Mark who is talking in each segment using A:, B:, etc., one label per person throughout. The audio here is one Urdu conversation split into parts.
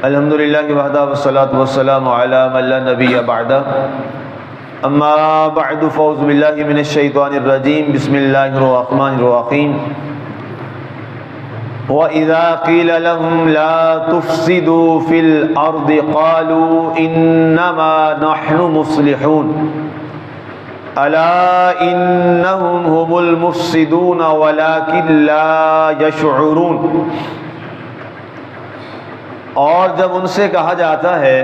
A: الحمدللہ وحدہ والصلاۃ والسلام علی من لا نبی بعدہ اما بعد فاعوذ باللہ من الشیطان الرجیم بسم اللہ الرحمن الرحیم وَإِذَا قِيلَ لَهُمْ لَا تُفْسِدُوا فِي الْأَرْضِ قَالُوا إِنَّمَا نَحْنُ مُصْلِحُونَ أَلَا إِنَّهُمْ هُمُ الْمُفْسِدُونَ وَلَكِنْ لَا يَشْعُرُونَ۔ اور جب ان سے کہا جاتا ہے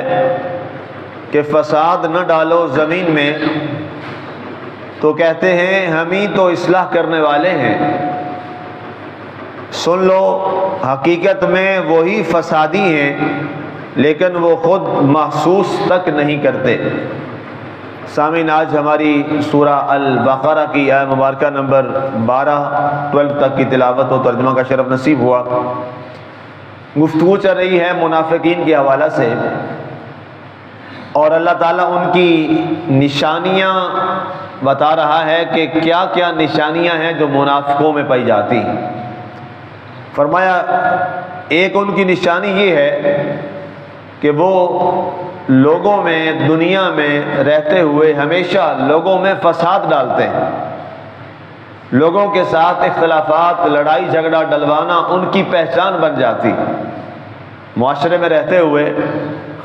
A: کہ فساد نہ ڈالو زمین میں تو کہتے ہیں ہم ہی تو اصلاح کرنے والے ہیں۔ سن لو، حقیقت میں وہی فسادی ہیں لیکن وہ خود محسوس تک نہیں کرتے۔ سامعین، آج ہماری سورہ البقرہ کی آیت مبارکہ نمبر 12 تک کی تلاوت و ترجمہ کا شرف نصیب ہوا۔ گفتگو چل رہی ہے منافقین کے حوالہ سے، اور اللہ تعالیٰ ان کی نشانیاں بتا رہا ہے کہ کیا کیا نشانیاں ہیں جو منافقوں میں پائی جاتی ہیں۔ فرمایا ایک ان کی نشانی یہ ہے کہ وہ لوگوں میں، دنیا میں رہتے ہوئے ہمیشہ لوگوں میں فساد ڈالتے ہیں۔ لوگوں کے ساتھ اختلافات، لڑائی جھگڑا ڈلوانا ان کی پہچان بن جاتی۔ معاشرے میں رہتے ہوئے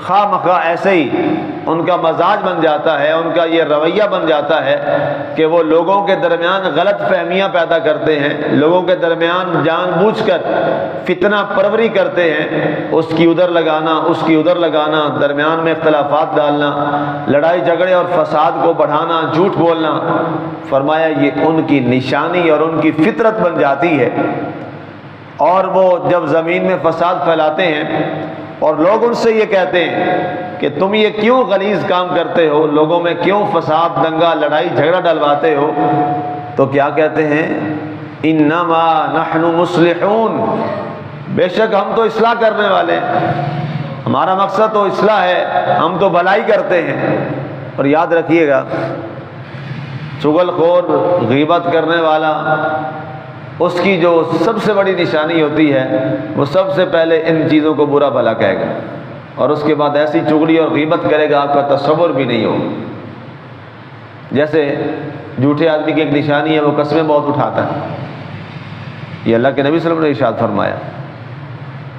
A: خواہ مخواہ ایسے ہی ان کا مزاج بن جاتا ہے، ان کا یہ رویہ بن جاتا ہے کہ وہ لوگوں کے درمیان غلط فہمیاں پیدا کرتے ہیں، لوگوں کے درمیان جان بوجھ کر فتنہ پروری کرتے ہیں، اس کی ادھر لگانا، اس کی ادھر لگانا، درمیان میں اختلافات ڈالنا، لڑائی جھگڑے اور فساد کو بڑھانا، جھوٹ بولنا۔ فرمایا یہ ان کی نشانی اور ان کی فطرت بن جاتی ہے، اور وہ جب زمین میں فساد پھیلاتے ہیں اور لوگ ان سے یہ کہتے ہیں کہ تم یہ کیوں غلیظ کام کرتے ہو، لوگوں میں کیوں فساد، دنگا، لڑائی جھگڑا ڈلواتے ہو، تو کیا کہتے ہیں؟ انما نحن مصلحون، بے شک ہم تو اصلاح کرنے والے ہیں، ہمارا مقصد تو اصلاح ہے، ہم تو بھلائی کرتے ہیں۔ اور یاد رکھیے گا، چغل خور، غیبت کرنے والا، اس کی جو سب سے بڑی نشانی ہوتی ہے وہ سب سے پہلے ان چیزوں کو برا بھلا کہے گا، اور اس کے بعد ایسی چغلی اور غیبت کرے گا آپ کا تصور بھی نہیں ہوگا۔ جیسے جھوٹے آدمی کی ایک نشانی ہے وہ قسمیں بہت اٹھاتا ہے، یہ اللہ کے نبی صلی اللہ علیہ وسلم نے ارشاد فرمایا،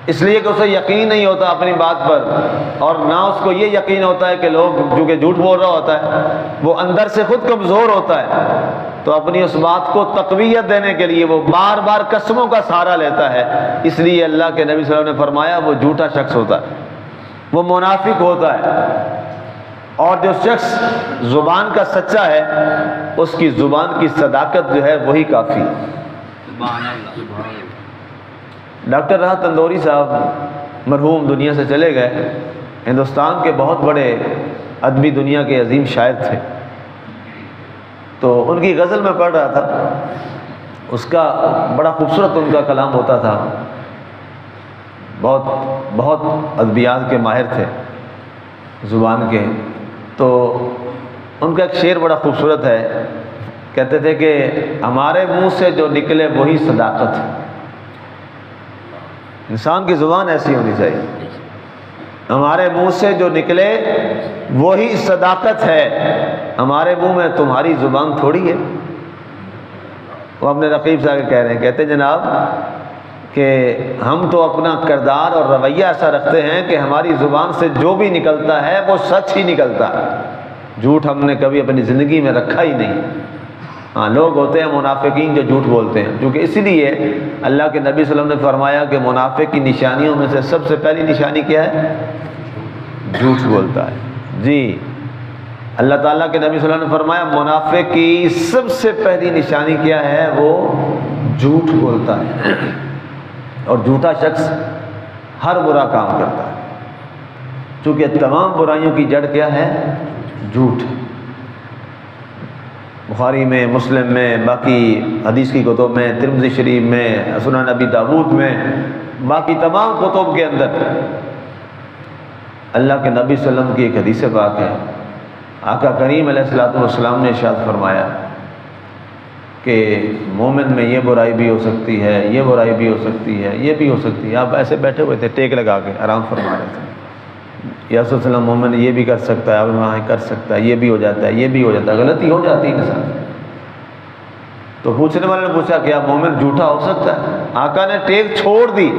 A: اس لیے کہ اسے یقین نہیں ہوتا اپنی بات پر، اور نہ اس کو یہ یقین ہوتا ہے کہ لوگ جو کہ جھوٹ بول رہا ہوتا ہے وہ اندر سے خود کمزور ہوتا ہے، تو اپنی اس بات کو تقویت دینے کے لیے وہ بار بار قسموں کا سہارا لیتا ہے۔ اس لیے اللہ کے نبی صلی اللہ علیہ وسلم نے فرمایا وہ جھوٹا شخص ہوتا ہے، وہ منافق ہوتا ہے۔ اور جو شخص زبان کا سچا ہے اس کی زبان کی صداقت جو ہے وہی کافی۔ ڈاکٹر راحت تندوری صاحب مرحوم دنیا سے چلے گئے، ہندوستان کے بہت بڑے ادبی دنیا کے عظیم شاعر تھے۔ تو ان کی غزل میں پڑھ رہا تھا، اس کا بڑا خوبصورت ان کا کلام ہوتا تھا، بہت ادبیات کے ماہر تھے زبان کے۔ تو ان کا ایک شعر بڑا خوبصورت ہے، کہتے تھے کہ ہمارے منہ سے جو نکلے وہی صداقت ہے۔ انسان کی زبان ایسی ہونی چاہیے، ہمارے منہ سے جو نکلے وہی صداقت ہے، ہمارے منہ میں تمہاری زبان تھوڑی ہے۔ وہ اپنے رقیب صاحب کہہ رہے ہیں، کہتے ہیں جناب کہ ہم تو اپنا کردار اور رویہ ایسا رکھتے ہیں کہ ہماری زبان سے جو بھی نکلتا ہے وہ سچ ہی نکلتا ہے، جھوٹ ہم نے کبھی اپنی زندگی میں رکھا ہی نہیں۔ ہاں، لوگ ہوتے ہیں منافقین جو جھوٹ بولتے ہیں، کیونکہ اسی لیے اللہ کے نبی صلی اللہ علیہ وسلم نے فرمایا کہ منافق کی نشانیوں میں سے سب سے پہلی نشانی کیا ہے؟ جھوٹ بولتا ہے۔ جی، اللہ تعالیٰ کے نبی صلی اللہ علیہ وسلم نے فرمایا منافق کی سب سے پہلی نشانی کیا ہے؟ وہ جھوٹ بولتا ہے، اور جھوٹا شخص ہر برا کام کرتا ہے، چونکہ تمام برائیوں کی جڑ کیا ہے؟ جھوٹ۔ بخاری میں، مسلم میں، باقی حدیث کی کتب میں، ترمذی شریف میں، سنن نبی داؤد میں، باقی تمام کتب کے اندر اللہ کے نبی صلی اللہ علیہ وسلم کی ایک حدیث پاک ہے، آقا کریم علیہ الصلوۃ والسلام نے ارشاد فرمایا کہ مومن میں یہ برائی بھی ہو سکتی ہے، یہ برائی بھی ہو سکتی ہے، یہ بھی ہو سکتی ہے. آپ ایسے بیٹھے ہوئے تھے ٹیک لگا کے آرام فرما رہے تھے. یا رسول اللہ مومن یہ بھی کر سکتا ہے، اب وہاں کر سکتا ہے، یہ بھی ہو جاتا ہے، یہ بھی ہو جاتا ہے. غلطی ہو جاتی ہے انسان. تو پوچھنے والے نے پوچھا کیا مومن جھوٹا ہو سکتا ہے؟ آقا نے ٹیک چھوڑ دی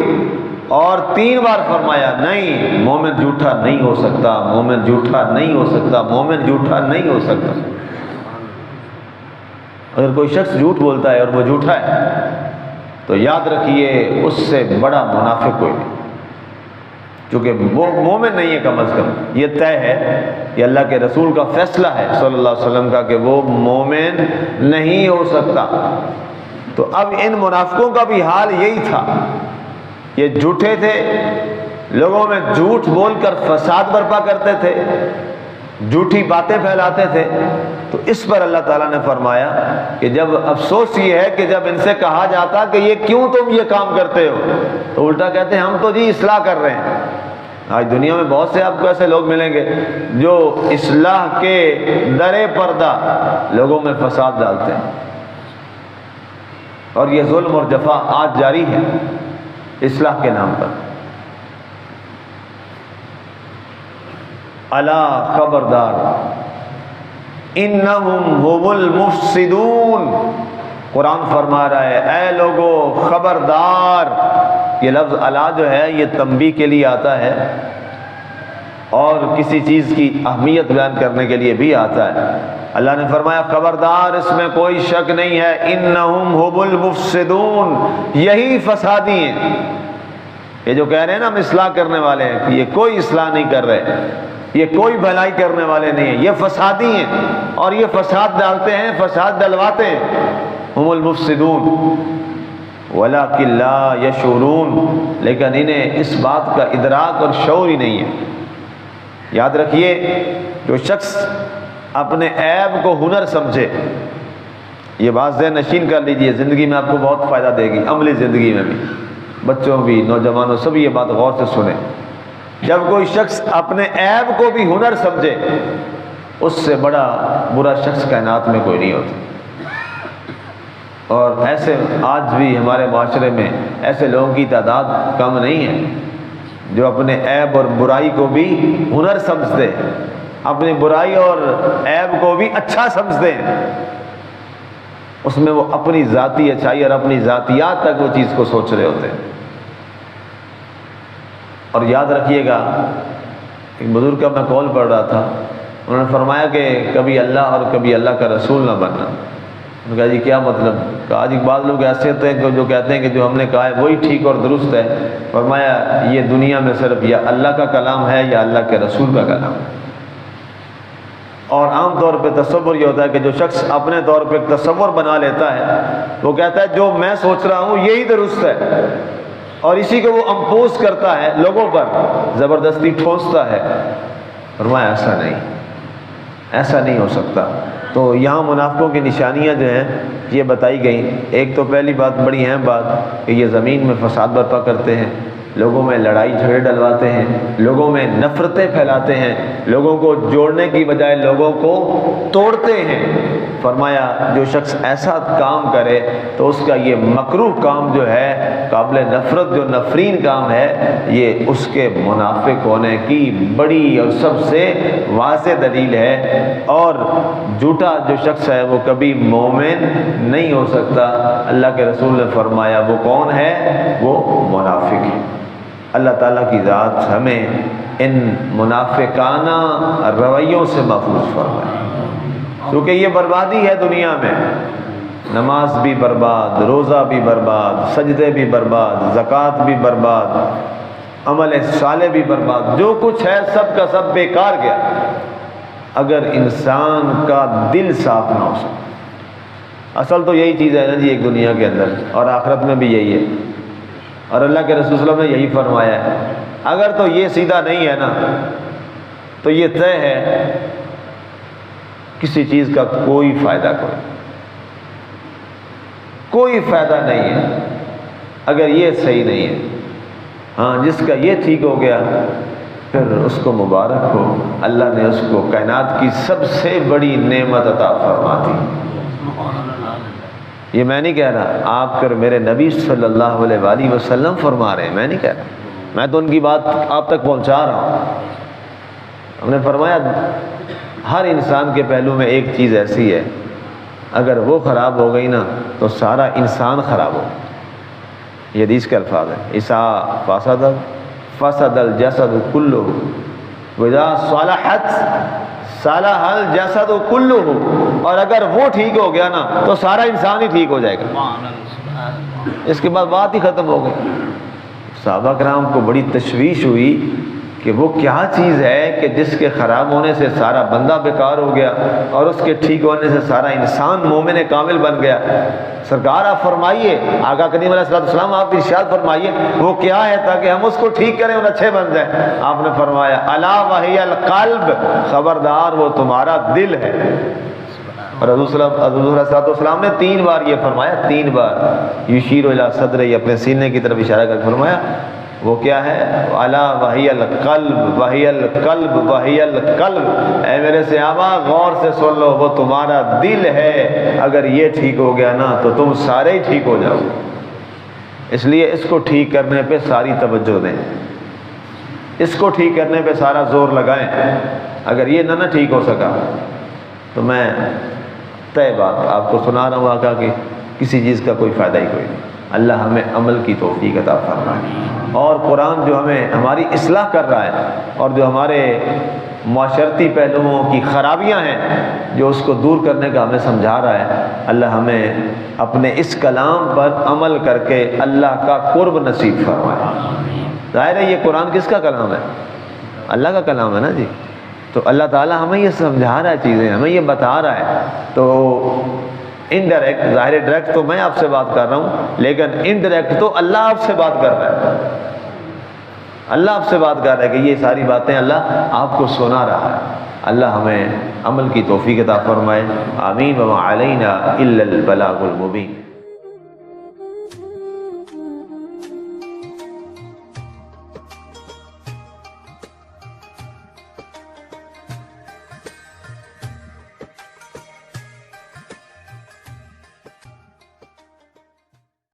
A: اور 3 بار فرمایا نہیں، مومن جھوٹا نہیں ہو سکتا، مومن جھوٹا نہیں ہو سکتا، مومن جھوٹا نہیں ہو سکتا. اگر کوئی شخص جھوٹ بولتا ہے اور وہ جھوٹا ہے تو یاد رکھیے اس سے بڑا منافق کوئی نہیں، کیونکہ وہ مومن نہیں ہے. کم از کم یہ طے ہے، یہ اللہ کے رسول کا فیصلہ ہے صلی اللہ علیہ وسلم کا کہ وہ مومن نہیں ہو سکتا. تو اب ان منافقوں کا بھی حال یہی تھا. یہ جھوٹے تھے، لوگوں میں جھوٹ بول کر فساد برپا کرتے تھے، جھوٹی باتیں پھیلاتے تھے. تو اس پر اللہ تعالیٰ نے فرمایا کہ جب افسوس یہ ہے کہ جب ان سے کہا جاتا کہ یہ کیوں تم یہ کام کرتے ہو، تو الٹا کہتے ہیں ہم تو جی اصلاح کر رہے ہیں. آج دنیا میں بہت سے آپ کو ایسے لوگ ملیں گے جو اصلاح کے درے پردہ لوگوں میں فساد ڈالتے ہیں، اور یہ ظلم اور جفا آج جاری ہے اصلاح کے نام پر. الا خبردار انہم هم المفسدون. قرآن فرما رہا ہے اے لوگو خبردار. یہ لفظ الا جو ہے یہ تنبیہ کے لیے آتا ہے اور کسی چیز کی اہمیت بیان کرنے کے لیے بھی آتا ہے. اللہ نے فرمایا خبردار، اس میں کوئی شک نہیں ہے، انہم هم المفسدون، یہی فسادی ہیں. یہ جو کہہ رہے ہیں نا ہم اصلاح کرنے والے ہیں، کہ یہ کوئی اصلاح نہیں کر رہے، یہ کوئی بھلائی کرنے والے نہیں ہیں، یہ فسادی ہیں اور یہ فساد ڈالتے ہیں، فساد ڈلواتے ہیں. هم المفسدون ولکن لا یشعرون، لیکن انہیں اس بات کا ادراک اور شعور ہی نہیں ہے. یاد رکھیے جو شخص اپنے عیب کو ہنر سمجھے، یہ بات ذہن نشین کر لیجئے، زندگی میں آپ کو بہت فائدہ دے گی، عملی زندگی میں بھی، بچوں بھی، نوجوانوں سبھی یہ بات غور سے سنیں. جب کوئی شخص اپنے عیب کو بھی ہنر سمجھے، اس سے بڑا برا شخص کائنات میں کوئی نہیں ہوتا. اور ایسے آج بھی ہمارے معاشرے میں ایسے لوگوں کی تعداد کم نہیں ہے جو اپنے عیب اور برائی کو بھی ہنر سمجھتے ہیں، اپنی برائی اور عیب کو بھی اچھا سمجھتے ہیں. اس میں وہ اپنی ذاتی اچھائی اور اپنی ذاتیات تک وہ چیز کو سوچ رہے ہوتے ہیں. اور یاد رکھیے گا ایک بزرگ کا میں قول پڑھ رہا تھا، انہوں نے فرمایا کہ کبھی اللہ اور کبھی اللہ کا رسول نہ بننا. میں نے کہا جی کیا مطلب؟ کہا جی بعض لوگ ایسے ہوتے ہیں جو کہتے ہیں کہ جو ہم نے کہا ہے وہی ٹھیک اور درست ہے. فرمایا یہ دنیا میں صرف یا اللہ کا کلام ہے یا اللہ کے رسول کا کلام ہے. اور عام طور پہ تصور یہ ہوتا ہے کہ جو شخص اپنے طور پہ ایک تصور بنا لیتا ہے وہ کہتا ہے جو میں سوچ رہا ہوں یہی درست ہے، اور اسی کو وہ امپوز کرتا ہے لوگوں پر، زبردستی ٹھونستا ہے. فرمایا ایسا نہیں، ایسا نہیں ہو سکتا. تو یہاں منافقوں کی نشانیاں جو ہیں یہ بتائی گئیں. ایک تو پہلی بات بڑی اہم بات کہ یہ زمین میں فساد برپا کرتے ہیں، لوگوں میں لڑائی جھگڑے ڈلواتے ہیں، لوگوں میں نفرتیں پھیلاتے ہیں، لوگوں کو جوڑنے کی بجائے لوگوں کو توڑتے ہیں. فرمایا جو شخص ایسا کام کرے تو اس کا یہ مکروہ کام جو ہے، قابل نفرت جو نفرین کام ہے، یہ اس کے منافق ہونے کی بڑی اور سب سے واضح دلیل ہے. اور جھوٹا جو شخص ہے وہ کبھی مومن نہیں ہو سکتا. اللہ کے رسول نے فرمایا وہ کون ہے؟ وہ منافق ہے. اللہ تعالیٰ کی ذات ہمیں ان منافقانہ رویوں سے محفوظ فرمائے، کیونکہ یہ بربادی ہے دنیا میں. نماز بھی برباد، روزہ بھی برباد، سجدے بھی برباد، زکوٰۃ بھی برباد، عمل صالح بھی برباد، جو کچھ ہے سب کا سب بیکار گیا اگر انسان کا دل صاف نہ ہو سکے. اصل تو یہی چیز ہے نا جی ایک دنیا کے اندر، اور آخرت میں بھی یہی ہے. اور اللہ کے رسول صلی اللہ علیہ وسلم نے یہی فرمایا ہے. اگر تو یہ سیدھا نہیں ہے نا تو یہ طے ہے کسی چیز کا کوئی فائدہ کوئی فائدہ نہیں ہے اگر یہ صحیح نہیں ہے. ہاں جس کا یہ ٹھیک ہو گیا پھر اس کو مبارک ہو، اللہ نے اس کو کائنات کی سب سے بڑی نعمت عطا فرما دی. یہ میں نہیں کہہ رہا، آپ کر میرے نبی صلی اللہ علیہ وآلہ وسلم فرما رہے ہیں، میں نہیں کہہ رہا، میں تو ان کی بات آپ تک پہنچا رہا ہوں۔ ہم نے فرمایا ہر انسان کے پہلو میں ایک چیز ایسی ہے، اگر وہ خراب ہو گئی نا تو سارا انسان خراب ہو۔ یہ حدیث کے الفاظ ہیں، اذا فسد الجسد کلہ واذا صلحت صلح الجسد کلہ، اور اگر وہ ٹھیک ہو گیا نا تو سارا انسان ہی ٹھیک ہو جائے گا۔ اس کے بعد بات ہی ختم ہو گئی۔ صحابہ کرام کو بڑی تشویش ہوئی کہ وہ کیا چیز ہے کہ جس کے خراب ہونے سے سارا بندہ بیکار ہو گیا اور اس کے ٹھیک ہونے سے سارا انسان مومن کامل بن گیا۔ سرکار آپ فرمائیے، آقا کریم علیہ السلام آپ ارشاد فرمائیے وہ کیا ہے تاکہ ہم اس کو ٹھیک کریں اور اچھے بن جائیں۔ آپ نے فرمایا الا وہی القلب، خبردار وہ تمہارا دل ہے۔ اور حضور علیہ السلام نے 3 بار یہ فرمایا، 3 بار یشیر الی صدرہ، اپنے سینے کی طرف اشارہ کر فرمایا وہ کیا ہے، الا وہی القلب وہی القلب وہی القلب، اے میرے صحابہ غور سے سن لو، وہ تمہارا دل ہے، اگر یہ ٹھیک ہو گیا نا تو تم سارے ہی ٹھیک ہو جاؤ۔ اس لیے اس کو ٹھیک کرنے پہ ساری توجہ دیں، اس کو ٹھیک کرنے پہ سارا زور لگائیں۔ اگر یہ نہ ٹھیک ہو سکا تو میں طے بات آپ کو سنا رہا ہوں آقا کہ کسی چیز کا کوئی فائدہ ہی کوئی نہیں۔ اللہ ہمیں عمل کی توفیق عطا فرمائے، اور قرآن جو ہمیں ہماری اصلاح کر رہا ہے اور جو ہمارے معاشرتی پہلوؤں کی خرابیاں ہیں جو اس کو دور کرنے کا ہمیں سمجھا رہا ہے، اللہ ہمیں اپنے اس کلام پر عمل کر کے اللہ کا قرب نصیب فرمائے۔ ظاہر ہے یہ قرآن کس کا کلام ہے؟ اللہ کا کلام ہے نا جی۔ تو اللہ تعالیٰ ہمیں یہ سمجھا رہا ہے چیزیں، ہمیں یہ بتا رہا ہے، تو انڈائریکٹ، ظاہر ڈائریکٹ تو میں آپ سے بات کر رہا ہوں، لیکن انڈائریکٹ تو اللہ آپ سے بات کر رہا ہے۔ اللہ آپ سے بات کر رہا ہے کہ یہ ساری باتیں اللہ آپ کو سنا رہا ہے۔ اللہ ہمیں عمل کی توفیق عطا فرمائے، آمین۔ وما علینا الا البلاغ المبین۔